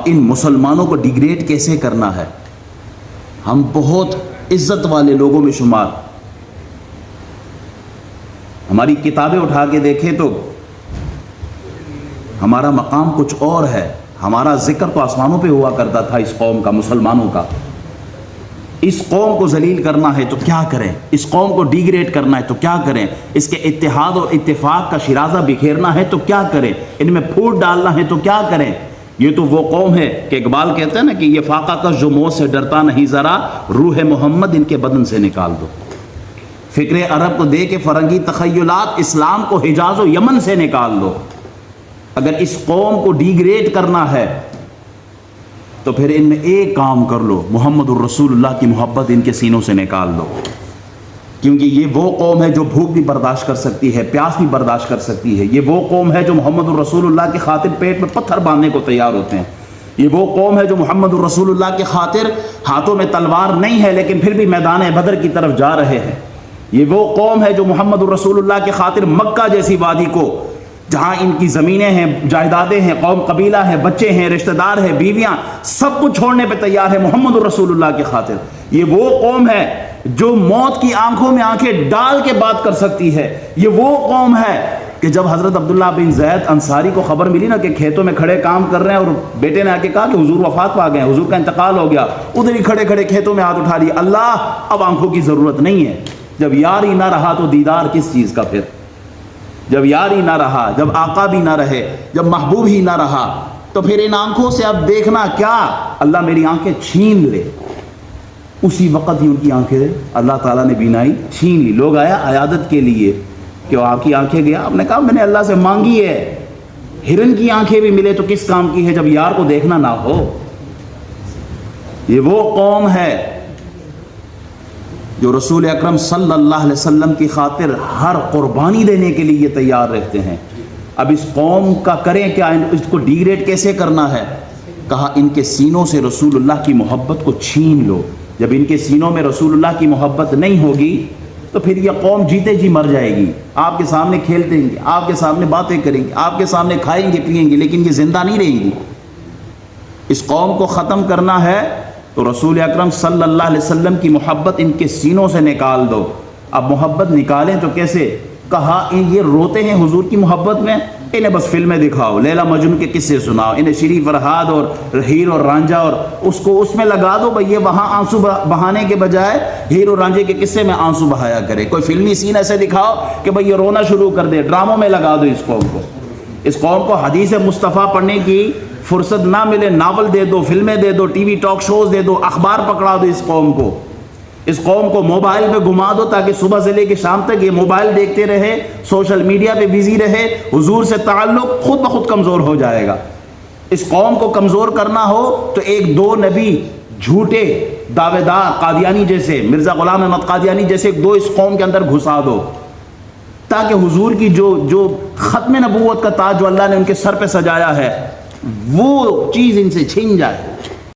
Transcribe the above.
اب ان مسلمانوں کو ڈیگریڈ کیسے کرنا ہے؟ ہم بہت عزت والے لوگوں میں شمار، ہماری کتابیں اٹھا کے دیکھیں تو ہمارا مقام کچھ اور ہے، ہمارا ذکر تو آسمانوں پہ ہوا کرتا تھا اس قوم کا، مسلمانوں کا۔ اس قوم کو ذلیل کرنا ہے تو کیا کریں، اس قوم کو ڈیگریڈ کرنا ہے تو کیا کریں، اس کے اتحاد اور اتفاق کا شیرازہ بکھیرنا ہے تو کیا کریں، ان میں پھوٹ ڈالنا ہے تو کیا کریں۔ یہ تو وہ قوم ہے کہ اقبال کہتے ہیں نا کہ یہ فاقہ کش جو موت سے ڈرتا نہیں ذرا، روح محمد ان کے بدن سے نکال دو۔ فکر عرب کو دے کے فرنگی تخیلات، اسلام کو حجاز و یمن سے نکال دو۔ اگر اس قوم کو ڈیگریڈ کرنا ہے تو پھر ان میں ایک کام کر لو، محمد الرسول اللہ کی محبت ان کے سینوں سے نکال دو، کیونکہ یہ وہ قوم ہے جو بھوک بھی برداشت کر سکتی ہے، پیاس بھی برداشت کر سکتی ہے۔ یہ وہ قوم ہے جو محمد الرسول اللہ کی خاطر پیٹ میں پتھر باندھنے کو تیار ہوتے ہیں۔ یہ وہ قوم ہے جو محمد الرسول اللہ کی خاطر ہاتھوں میں تلوار نہیں ہے لیکن پھر بھی میدان بدر کی طرف جا رہے ہیں۔ یہ وہ قوم ہے جو محمد الرسول اللہ کی خاطر مکہ جیسی وادی کو، جہاں ان کی زمینیں ہیں، جائیدادیں ہیں، قوم قبیلہ ہے، بچے ہیں، رشتہ دار ہیں، بیویاں، سب کچھ چھوڑنے پہ تیار ہے محمد الرسول اللہ کی خاطر۔ یہ وہ قوم ہے جو موت کی آنکھوں میں آنکھیں ڈال کے بات کر سکتی ہے۔ یہ وہ قوم ہے کہ جب حضرت عبداللہ بن زید انصاری کو خبر ملی نا کہ کھیتوں میں کھڑے کام کر رہے ہیں، اور بیٹے نے آ کے کہا کہ حضور وفات پا گئے، حضور کا انتقال ہو گیا، ادھر ہی کھڑے کھڑے کھیتوں میں ہاتھ اٹھا لیا، اللہ اب آنکھوں کی ضرورت نہیں ہے۔ جب یار ہی نہ رہا تو دیدار کس چیز کا؟ پھر جب یار ہی نہ رہا، جب آقا بھی نہ رہے، جب محبوب ہی نہ رہا، تو پھر ان آنکھوں سے اب دیکھنا کیا؟ اللہ میری آنکھیں چھین لے۔ اسی وقت ہی ان کی آنکھیں اللہ تعالیٰ نے بینائی چھین لی۔ لوگ آیا عیادت کے لیے کہ وہ آپ کی آنکھیں گیا، آپ نے کہا میں نے اللہ سے مانگی ہے۔ ہرن کی آنکھیں بھی ملے تو کس کام کی ہے جب یار کو دیکھنا نہ ہو۔ یہ وہ قوم ہے جو رسول اکرم صلی اللہ علیہ وسلم کی خاطر ہر قربانی دینے کے لیے تیار رہتے ہیں۔ اب اس قوم کا کریں کیا؟ اس کو ڈیگریڈ کیسے کرنا ہے؟ کہا ان کے سینوں سے رسول اللہ کی محبت کو چھین لو۔ جب ان کے سینوں میں رسول اللہ کی محبت نہیں ہوگی تو پھر یہ قوم جیتے جی مر جائے گی۔ آپ کے سامنے کھیلتے ہیں گے، آپ کے سامنے باتیں کریں گے، آپ کے سامنے کھائیں گے پیئیں گے، لیکن یہ زندہ نہیں رہیں گی۔ اس قوم کو ختم کرنا ہے تو رسول اکرم صلی اللہ علیہ وسلم کی محبت ان کے سینوں سے نکال دو۔ اب محبت نکالیں تو کیسے؟ کہا یہ روتے ہیں حضور کی محبت میں، انہیں بس فلمیں دکھاؤ، لیلا مجنون کے قصے سناؤ، انہیں شریف فرہاد اور ہیر اور رانجھا اور اس میں لگا دو بھئی، یہ وہاں آنسو بہانے کے بجائے ہیر اور رانجھے کے قصے میں آنسو بہایا کرے۔ کوئی فلمی سین ایسے دکھاؤ کہ بھئی یہ رونا شروع کر دے، ڈراموں میں لگا دو اس قوم کو۔ اس قوم کو حدیث مصطفیٰ پڑھنے کی فرصت نہ ملے، ناول دے دو، فلمیں دے دو، ٹی وی ٹاک شوز دے دو، اخبار پکڑا دو اس قوم کو۔ اس قوم کو موبائل پہ گھما دو تاکہ صبح سے لے کے شام تک یہ موبائل دیکھتے رہے، سوشل میڈیا پہ بزی رہے، حضور سے تعلق خود بخود کمزور ہو جائے گا۔ اس قوم کو کمزور کرنا ہو تو ایک دو نبی جھوٹے دعوے دار قادیانی جیسے، مرزا غلام احمد قادیانی جیسے دو اس قوم کے اندر گھسا دو، تاکہ حضور کی جو ختم نبوت کا تاج جو اللہ نے ان کے سر پہ سجایا ہے وہ چیز ان سے چھین جائے۔